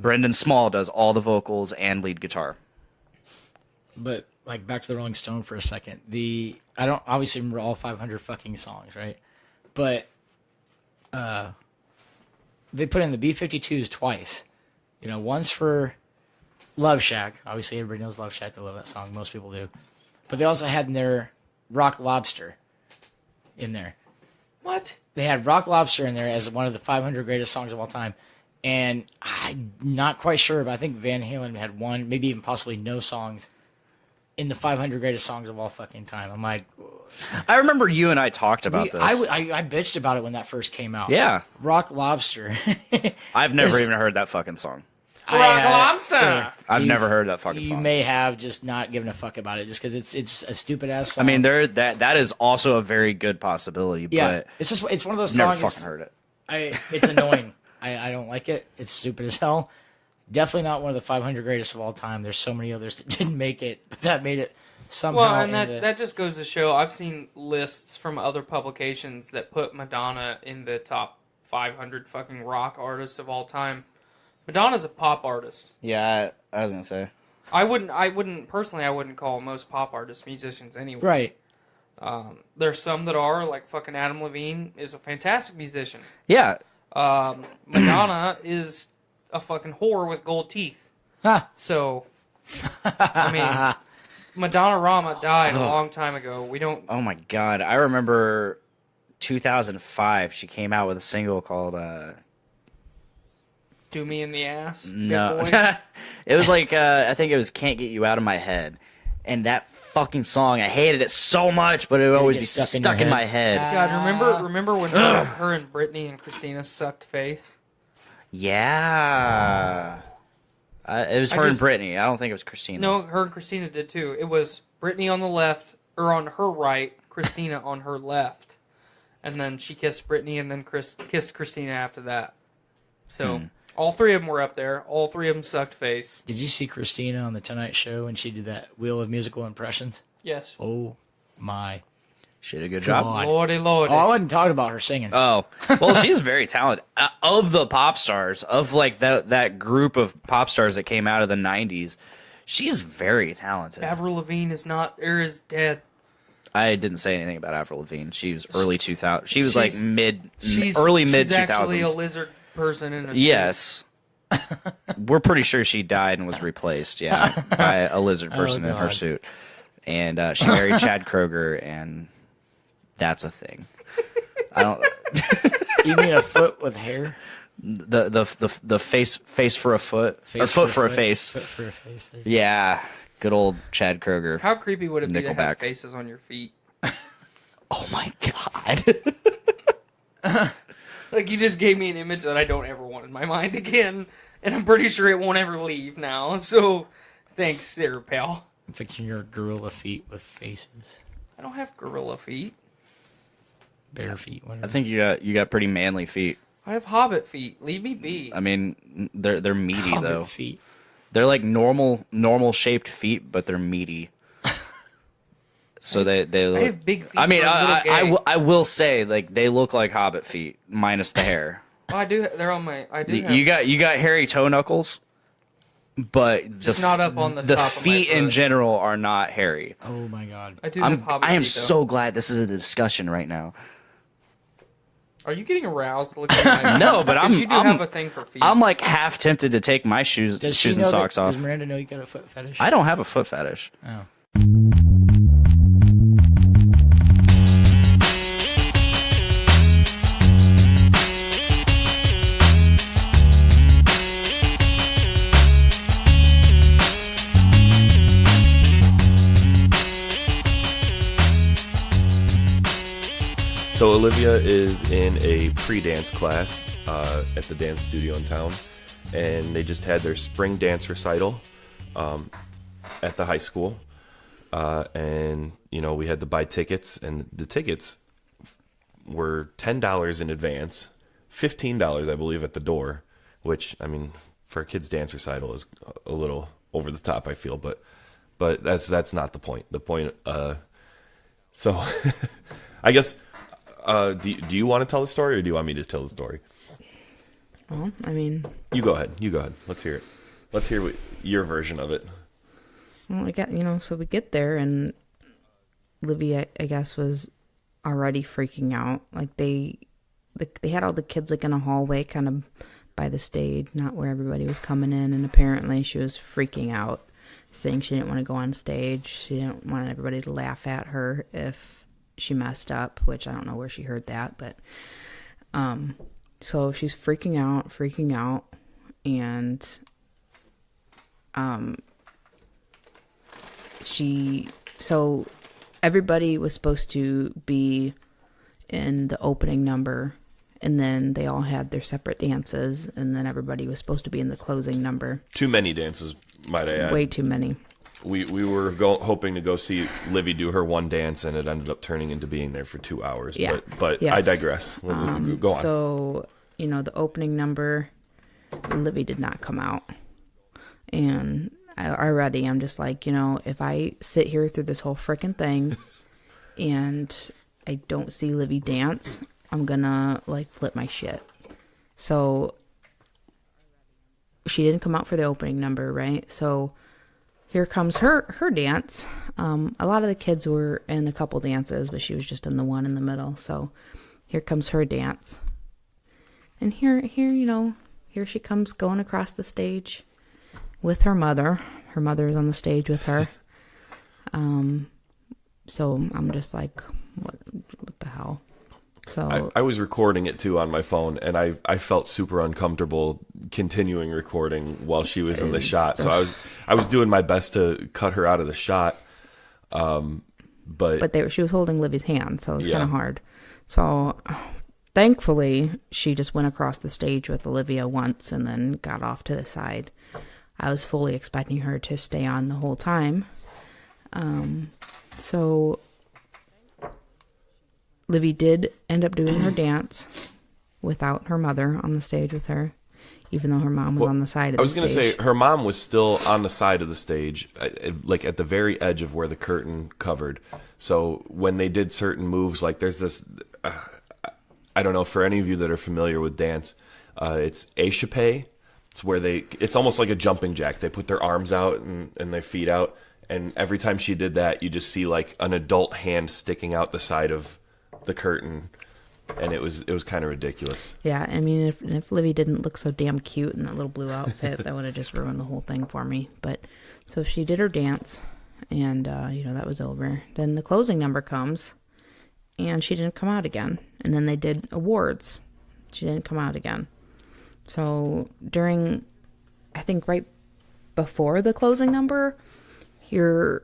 Brendan Small does all the vocals and lead guitar. But like back to the Rolling Stone for a second. I don't obviously remember all 500 fucking songs, right? But they put in the B-52s twice. You know, once for Love Shack. Obviously, everybody knows Love Shack. They love that song. Most people do. But they also had in their Rock Lobster in there. What? They had Rock Lobster in there as one of the 500 greatest songs of all time. And I'm not quite sure, but I think Van Halen had one, maybe even possibly no songs in the 500 greatest songs of all fucking time. I'm like... I remember you and I talked about this. I bitched about it when that first came out. Yeah. Rock Lobster. I've never even heard that fucking song. Rock Lobster! I've never heard that fucking song. You may have just not given a fuck about it just because it's a stupid-ass song. I mean, that is also a very good possibility, yeah, but... It's one of those never songs... fucking heard it. It's annoying. I don't like it. It's stupid as hell. Definitely not one of the 500 greatest of all time. There's so many others that didn't make it, but that made it somehow. Well, and that just goes to show, I've seen lists from other publications that put Madonna in the top 500 fucking rock artists of all time. Madonna's a pop artist. Yeah, I was gonna say. I wouldn't call most pop artists musicians anyway. Right. There's some that are, like fucking Adam Levine is a fantastic musician. Yeah. Madonna is a fucking whore with gold teeth. Huh. So, I mean, Madonna Rama died a long time ago. We don't... Oh my god, I remember 2005, she came out with a single called... Do Me in the Ass? No. It was like, I think it was Can't Get You Out of My Head. And that fucking song, I hated it so much, but it would always be stuck in my head. God, remember when her and Britney and Christina sucked face? Yeah. It was her and Britney. I don't think it was Christina. No, her and Christina did too. It was Britney on the left, or on her right, Christina on her left. And then she kissed Britney and then kissed Christina after that. So... All three of them were up there. All three of them sucked face. Did you see Christina on the Tonight Show when she did that Wheel of Musical Impressions? Yes. Oh, my. She did a good job. Lordy. Oh, I wasn't talking about her singing. Oh. Well, she's very talented. Of the pop stars, of like that group of pop stars that came out of the 90s, she's very talented. Avril Lavigne is dead. I didn't say anything about Avril Lavigne. She was early 2000. She was like early mid 2000s. She's actually a lizard person in a suit. Yes. We're pretty sure she died and was replaced, by a lizard person in her suit. And she married Chad Kroeger, and that's a thing. I don't. You mean a foot with hair? The face for a foot, or foot for a face. Foot for a face. Yeah, good old Chad Kroeger. How creepy would it be to have faces on your feet? Oh my god. Like, you just gave me an image that I don't ever want in my mind again, and I'm pretty sure it won't ever leave now, so thanks there, pal. I'm picturing your gorilla feet with faces. I don't have gorilla feet. Bear feet, whatever. I think you got pretty manly feet. I have hobbit feet. Leave me be. I mean, they're meaty, hobbit though. Feet. They're like normal shaped feet, but they're meaty. So they look. I have big feet. I mean, I will say, like, they look like hobbit feet minus the hair. Oh, I do. They're on my. I do. You got hairy toe knuckles, but just not up on the the top feet of my in foot. general are not hairy. Oh my god! I do. Have hobbit I am feet, though. so glad this is a discussion right now. Are you getting aroused looking at my No, but you do have a thing for feet. I'm like half tempted to take my shoes and socks off. Does Miranda know you got a foot fetish? I don't have a foot fetish. Oh. So Olivia is in a pre-dance class at the dance studio in town, and they just had their spring dance recital at the high school. And, you know, we had to buy tickets, and the tickets were $10 in advance, $15, I believe, at the door, which, I mean, for a kid's dance recital is a little over the top, I feel, but that's not the point. The point, so I guess, do you want to tell the story, or do you want me to tell the story? Well, I mean, You go ahead. Let's hear it. Let's hear your version of it. well, so we get there, and Libby, I guess, was already freaking out. Like they had all the kids like in a hallway, kind of by the stage, not where everybody was coming in, and apparently she was freaking out, saying she didn't want to go on stage. She didn't want everybody to laugh at her if she messed up, which I don't know where she heard that, but so she's freaking out, and so everybody was supposed to be in the opening number, and then they all had their separate dances, and then everybody was supposed to be in the closing number. Too many dances, might I add. Way too many. We were hoping to go see Livy do her one dance, and it ended up turning into being there for 2 hours. Yeah. But Yes. I digress. Go on. So, the opening number, Livy did not come out. And I'm just like, if I sit here through this whole freaking thing and I don't see Livy dance, I'm gonna flip my shit. So she didn't come out for the opening number, right? So here comes her dance. A lot of the kids were in a couple dances, but she was just in the one in the middle. So here comes her dance. And here she comes going across the stage with her mother. Her mother is on the stage with her. So I'm just like, what the hell? So I was recording it too on my phone, and I felt super uncomfortable continuing recording while she was in the shot. So I was doing my best to cut her out of the shot. But she was holding Livy's hand, so it was kind of hard. So thankfully, she just went across the stage with Olivia once and then got off to the side. I was fully expecting her to stay on the whole time. So Livy did end up doing her dance without her mother on the stage with her, even though her mom was on the side of the stage. I was going to say, her mom was still on the side of the stage, like at the very edge of where the curtain covered. So when they did certain moves, like there's this, I don't know, for any of you that are familiar with dance, it's échappé. It's where it's almost like a jumping jack. They put their arms out and their feet out. And every time she did that, you just see like an adult hand sticking out the side of the curtain, and it was kind of ridiculous. Yeah, I mean, if Livy didn't look so damn cute in that little blue outfit, that would have just ruined the whole thing for me. But so she did her dance, and that was over. Then the closing number comes, and she didn't come out again. And then they did awards. She didn't come out again. So during, I think right before the closing number, so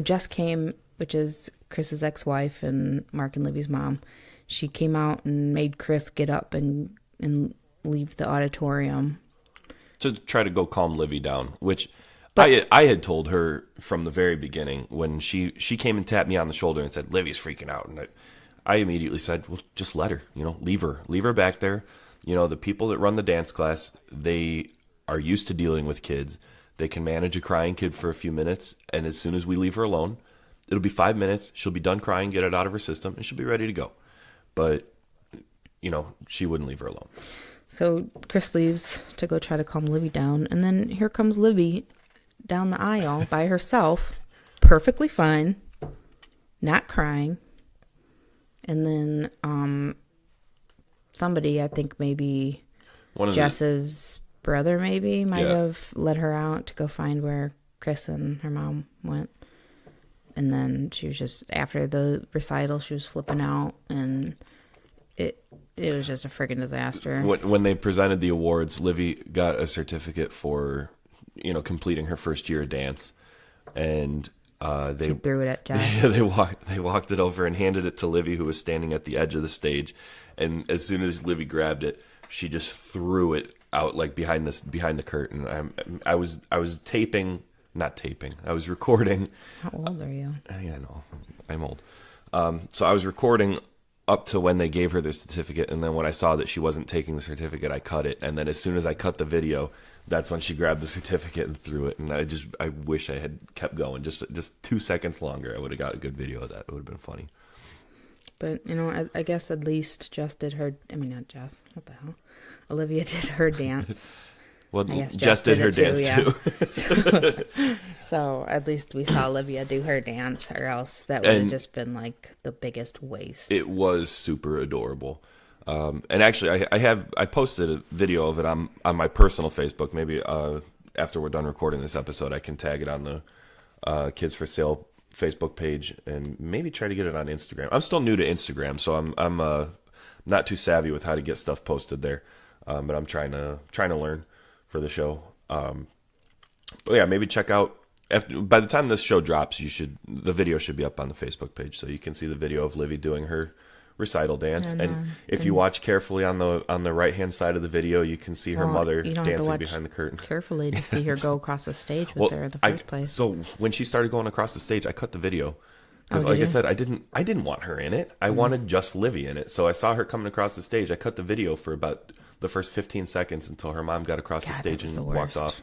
Jess came, which is Chris's ex-wife and Mark and Livy's mom. She came out and made Chris get up and leave the auditorium to try to go calm Livy down, which I had told her from the very beginning when she came and tapped me on the shoulder and said, Livy's freaking out. And I immediately said, well, just let her, leave her back there. The people that run the dance class, they are used to dealing with kids. They can manage a crying kid for a few minutes, and as soon as we leave her alone, it'll be 5 minutes. She'll be done crying, get it out of her system, and she'll be ready to go. But, she wouldn't leave her alone. So Chris leaves to go try to calm Livy down, and then here comes Livy down the aisle by herself, perfectly fine, not crying. And then somebody, I think maybe Jess's brother maybe might have let her out to go find where Chris and her mom went. And then she was just, after the recital, she was flipping out, and it was just a friggin' disaster. When they presented the awards, Livy got a certificate for, completing her first year of dance. And She threw it at Jess. They walked it over and handed it to Livy, who was standing at the edge of the stage. And as soon as Livy grabbed it, she just threw it out like behind the curtain. I was not taping. I was recording. How old are you? Yeah, I know. I'm old. So I was recording up to when they gave her the certificate, and then when I saw that she wasn't taking the certificate, I cut it. And then as soon as I cut the video, that's when she grabbed the certificate and threw it. And I wish I had kept going just 2 seconds longer. I would have got a good video of that. It would have been funny. But, I guess at least Jess did her... not Jess. What the hell? Olivia did her dance. Well, Jess did her dance, too. So at least we saw Olivia do her dance, or else that would have just been, like, the biggest waste. It was super adorable. And actually, I posted a video of it on my personal Facebook. Maybe after we're done recording this episode, I can tag it on the Kids for Sale Facebook page and maybe try to get it on Instagram. I'm still new to Instagram, so I'm not too savvy with how to get stuff posted there. But I'm trying to learn for the show. But yeah, maybe check out. By the time this show drops, the video should be up on the Facebook page, so you can see the video of Livy doing her recital dance. And if you watch carefully on the right hand side of the video, you can see her mother dancing behind the curtain. Carefully to see her go across the stage with her in the first place. So when she started going across the stage, I cut the video because, like I said, I didn't want her in it. I wanted just Livy in it. So I saw her coming across the stage. I cut the video for about the first 15 seconds until her mom got across the stage and walked off.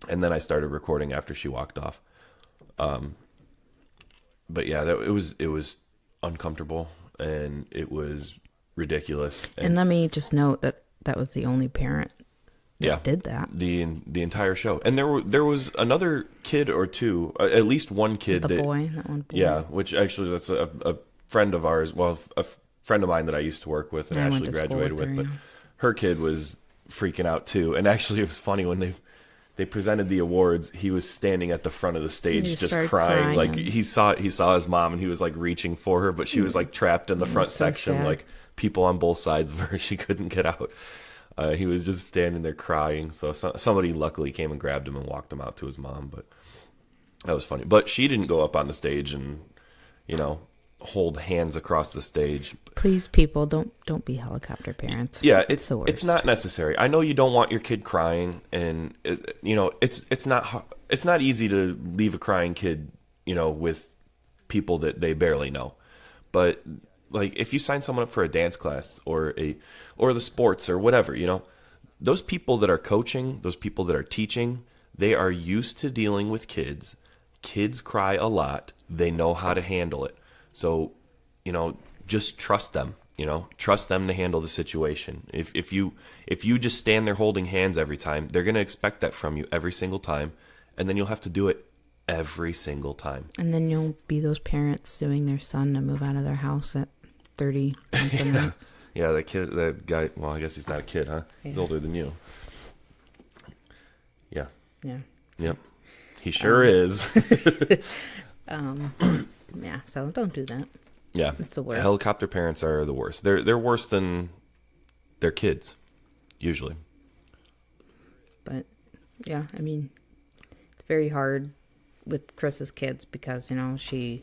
And then I started recording after she walked off. But yeah, it was uncomfortable and it was ridiculous. And let me just note that was the only parent that did that. The entire show. And there was another kid or two, at least one kid that one boy. Yeah, which actually that's a friend of ours, well, a friend of mine that I used to work with and actually graduated with, but her kid was freaking out too. And actually it was funny when they presented the awards, he was standing at the front of the stage just crying. Like he saw his mom and he was like reaching for her, but she was like trapped in the front section, like people on both sides of her. She couldn't get out. He was just standing there crying. So somebody luckily came and grabbed him and walked him out to his mom, but that was funny. But she didn't go up on the stage and, hold hands across the stage. Please, people, don't be helicopter parents. Yeah, it's not necessary. I know you don't want your kid crying, and it's not easy to leave a crying kid, with people that they barely know. But like if you sign someone up for a dance class or the sports or whatever, those people that are coaching, those people that are teaching, they are used to dealing with kids. Kids cry a lot. They know how to handle it. So, just trust them, trust them to handle the situation. If you just stand there holding hands every time, they're going to expect that from you every single time. And then you'll have to do it every single time. And then you'll be those parents suing their son to move out of their house at 30 something. Yeah, that guy, well, I guess he's not a kid, huh? Yeah. He's older than you. Yeah. Yeah. Yep. He sure is. Yeah, so don't do that. Yeah. It's the worst. Helicopter parents are the worst. They're worse than their kids, usually. But, yeah, it's very hard with Chris's kids because, she's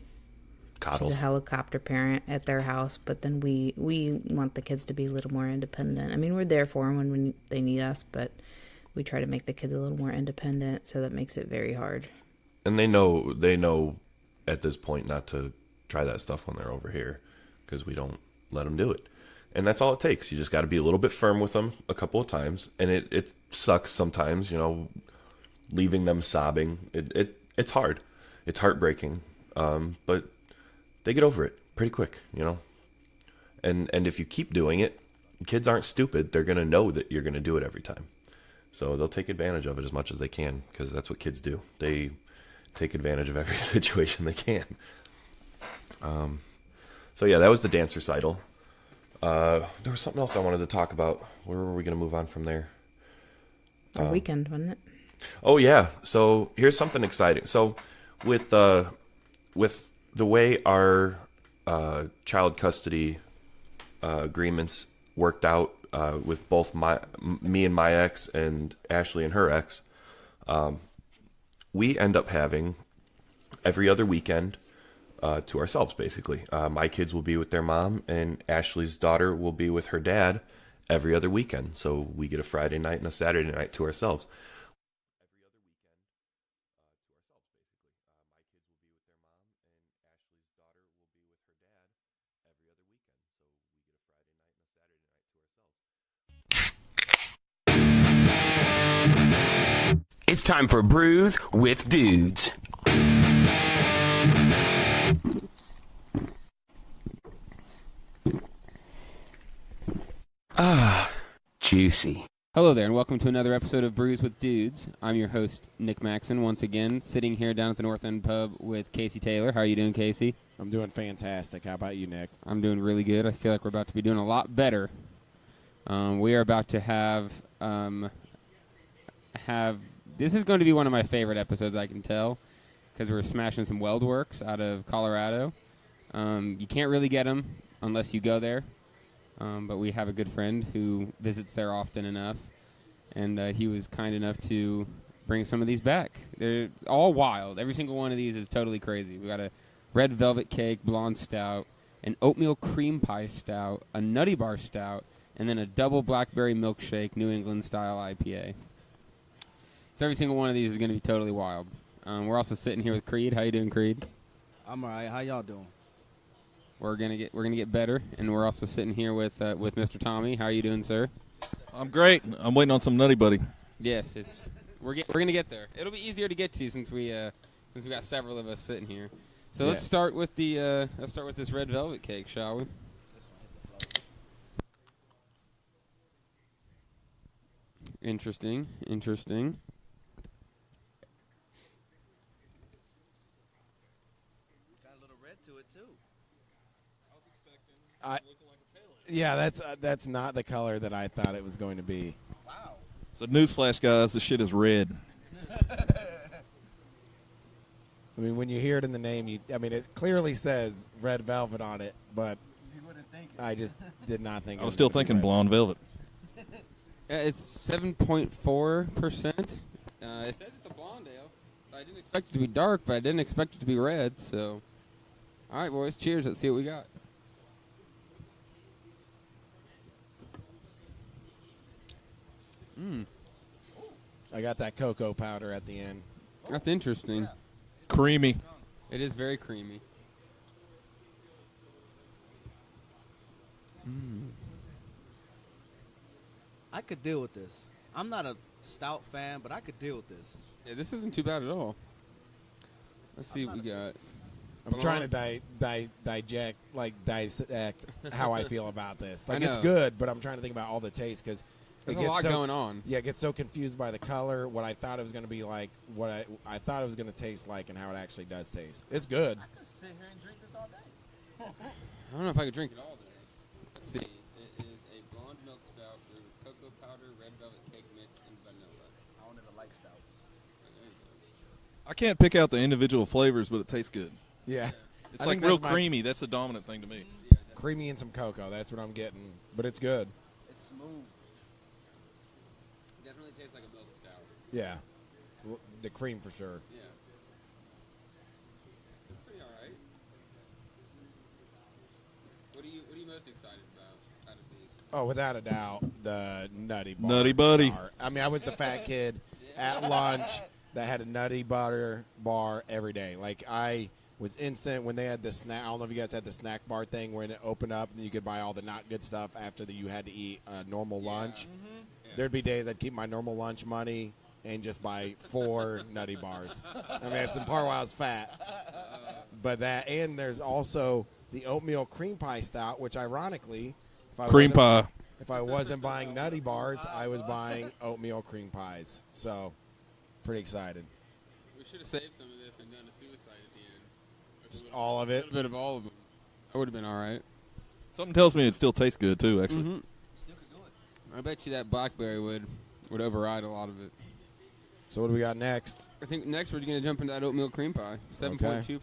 a helicopter parent at their house, but then we want the kids to be a little more independent. We're there for them when they need us, but we try to make the kids a little more independent, so that makes it very hard. And they know at this point not to try that stuff when they're over here because we don't let them do it. And that's all it takes. You just got to be a little bit firm with them a couple of times. And it sucks sometimes, leaving them sobbing. It's hard. It's heartbreaking. But they get over it pretty quick, And if you keep doing it, kids aren't stupid. They're going to know that you're going to do it every time. So they'll take advantage of it as much as they can because that's what kids do. They take advantage of every situation they can. So yeah, that was the dance recital. There was something else I wanted to talk about. Where were we going to move on from there? Our weekend, wasn't it? Oh yeah. So here's something exciting. So with the way our child custody agreements worked out with both me and my ex and Ashley and her ex, we end up having every other weekend to ourselves, basically. My kids will be with their mom, and Ashley's daughter will be with her dad every other weekend. So we get a Friday night and a Saturday night to ourselves. It's time for Brews with Dudes. Juicy. Hello there, and welcome to another episode of Brews with Dudes. I'm your host, Nick Maxon, once again, sitting here down at the North End Pub with Casey Taylor. How are you doing, Casey? I'm doing fantastic. How about you, Nick? I'm doing really good. I feel like we're about to be doing a lot better. We are about to have this is going to be one of my favorite episodes, I can tell, because we're smashing some Weldwerks out of Colorado. You can't really get them unless you go there, but we have a good friend who visits there often enough, and he was kind enough to bring some of these back. They're all wild. Every single one of these is totally crazy. We got a red velvet cake blonde stout, an oatmeal cream pie stout, a nutty bar stout, and then a double blackberry milkshake New England style IPA. So every single one of these is going to be totally wild. We're also sitting here with Creed. How you doing, Creed? I'm all right. How y'all doing? We're gonna get better, and we're also sitting here with Mr. Tommy. How are you doing, sir? I'm great. I'm waiting on some Nutty Buddy. Yes, we're gonna get there. It'll be easier to get to since we got several of us sitting here. So let's start with this red velvet cake, shall we? Interesting. Yeah, that's not the color that I thought it was going to be. Wow. So newsflash, guys, this shit is red. I mean, when you hear it in the name, it clearly says red velvet on it, but I just did not think. I was still thinking blonde velvet. It's 7.4%. It says it's a blonde ale. So I didn't expect it to be dark, but I didn't expect it to be red. So, all right, boys, cheers. Let's see what we got. I got that cocoa powder at the end. That's interesting. Creamy. It is very creamy. I could deal with this. I'm not a stout fan, but I could deal with this. Yeah, this isn't too bad at all. Let's see what we got. I'm trying to dissect how I feel about this. Like, I know. it's good, but I'm trying to think about all the taste because there's a lot going on. Yeah, it gets so confused by the color, what I thought it was going to be like, what I thought it was going to taste like, and how it actually does taste. It's good. I could sit here and drink this all day. I don't know if I could drink it all day. Let's see. It is a blonde milk stout brewed with cocoa powder, red velvet cake mix, and vanilla. I don't even like stouts. I can't pick out the individual flavors, but it tastes good. Yeah. It's like real creamy. That's the dominant thing to me. Yeah, creamy and some cocoa. That's what I'm getting. But it's good. It's smooth. Definitely tastes like a milk stout. Yeah. The cream for sure. Yeah. It's pretty all right. What are you most excited about out of these? Oh, without a doubt, the Nutty Bar. Nutty Buddy. Bar. I mean, I was the fat kid at lunch that had a Nutty Butter bar every day. Like, I was instant when they had the snack. I don't know if you guys had the snack bar thing where it opened up and you could buy all the not good stuff after you had to eat a normal lunch. Mm-hmm. Yeah. There'd be days I'd keep my normal lunch money and just buy 4 Nutty Bars. I mean, it's in part while I was fat. But that, and there's also the oatmeal cream pie stout, which ironically, if I wasn't buying Nutty Bars, I was buying oatmeal cream pies. So, pretty excited. We should have saved some of this and done a suicide at the end. Just all of it? A little bit of all of them. That would have been all right. Something tells me it still tastes good, too, actually. Mm-hmm. Still could do it. I bet you that blackberry would override a lot of it. So what do we got next? I think next we're going to jump into that oatmeal cream pie. 7.2%.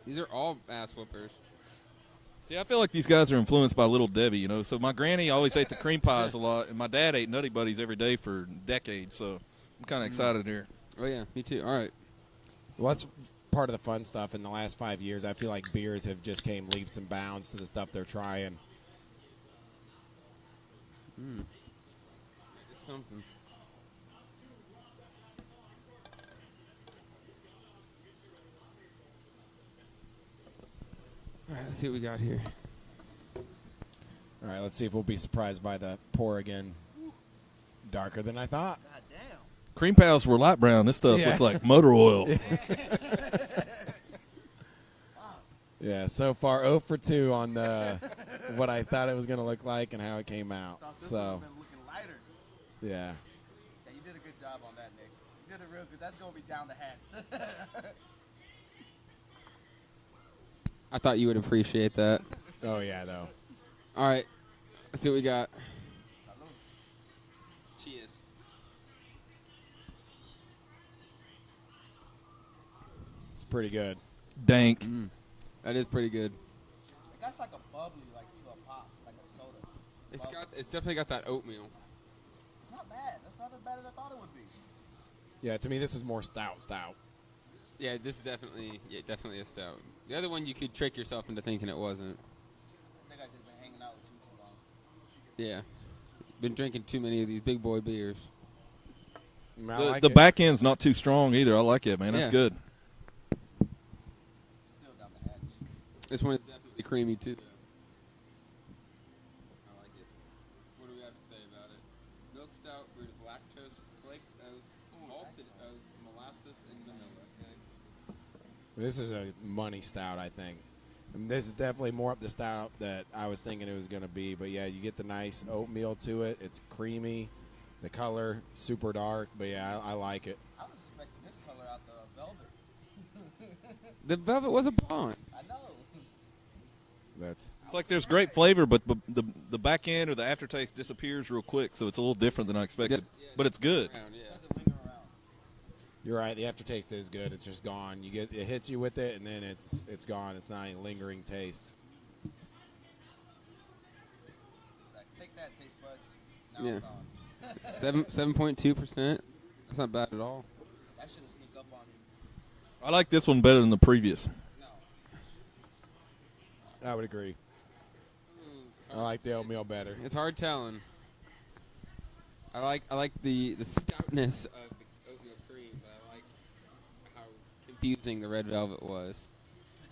These are all ass whoopers. See, I feel like these guys are influenced by Little Debbie, you know. So my granny always ate the cream pies a lot, and my dad ate Nutty Buddies every day for decades. So I'm kind of excited here. Oh, yeah, me too. All right. Well, that's part of the fun stuff. In the last 5 years, I feel like beers have just came leaps and bounds to the stuff they're trying. It's something. All right, let's see what we got here. All right, let's see if we'll be surprised by the pour again. Darker than I thought. Cream Pals were light brown. This stuff looks like motor oil. Yeah, so far 0 for 2 on the what I thought it was going to look like and how it came out. So, yeah. Yeah, you did a good job on that, Nick. You did it real good. That's going to be down the hatch. I thought you would appreciate that. Oh, yeah, though. All right, let's see what we got. Cheers. It's pretty good. Dank. That is pretty good. It got like a bubbly, like to a pop, like a soda. It's definitely got that oatmeal. It's not bad. That's not as bad as I thought it would be. Yeah, to me, this is more stout. Yeah, this is definitely a stout. The other one you could trick yourself into thinking it wasn't. I think I just been hanging out with you too long. Yeah, been drinking too many of these big boy beers. The back end's not too strong either. I like it, man. That's good. This one is definitely creamy too. I like it. What do we have to say about it? Milk stout brewed with lactose, flaked oats, malted oats, molasses, and vanilla. This is a money stout, I think. And this is definitely more up the stout that I was thinking it was going to be. But, yeah, you get the nice oatmeal to it. It's creamy. The color, super dark. But, yeah, I like it. I was expecting this color out the velvet. The velvet was a blonde. I know. It's like there's great flavor, but the back end or the aftertaste disappears real quick, so it's a little different than I expected. But it's good. You're right. The aftertaste is good. It's just gone. It hits you with it, and then it's gone. It's not any lingering taste. Like, take that, taste buds. Now it's Yeah, 7.2%. That's not bad at all. That should have sneaked up on you. I like this one better than the previous. I would agree. I like the oatmeal better. It's hard telling. I like the stoutness of the oatmeal cream, but I like how confusing the red velvet was.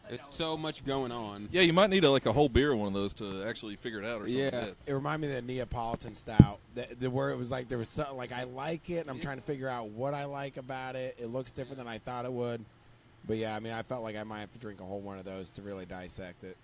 There's so much going on. Yeah, you might need a whole beer one of those to actually figure it out or something. Yeah. Like that. It reminded me of the Neapolitan stout, where it was like there was something like I like it, and I'm trying to figure out what I like about it. It looks different than I thought it would, but yeah, I mean, I felt like I might have to drink a whole one of those to really dissect it.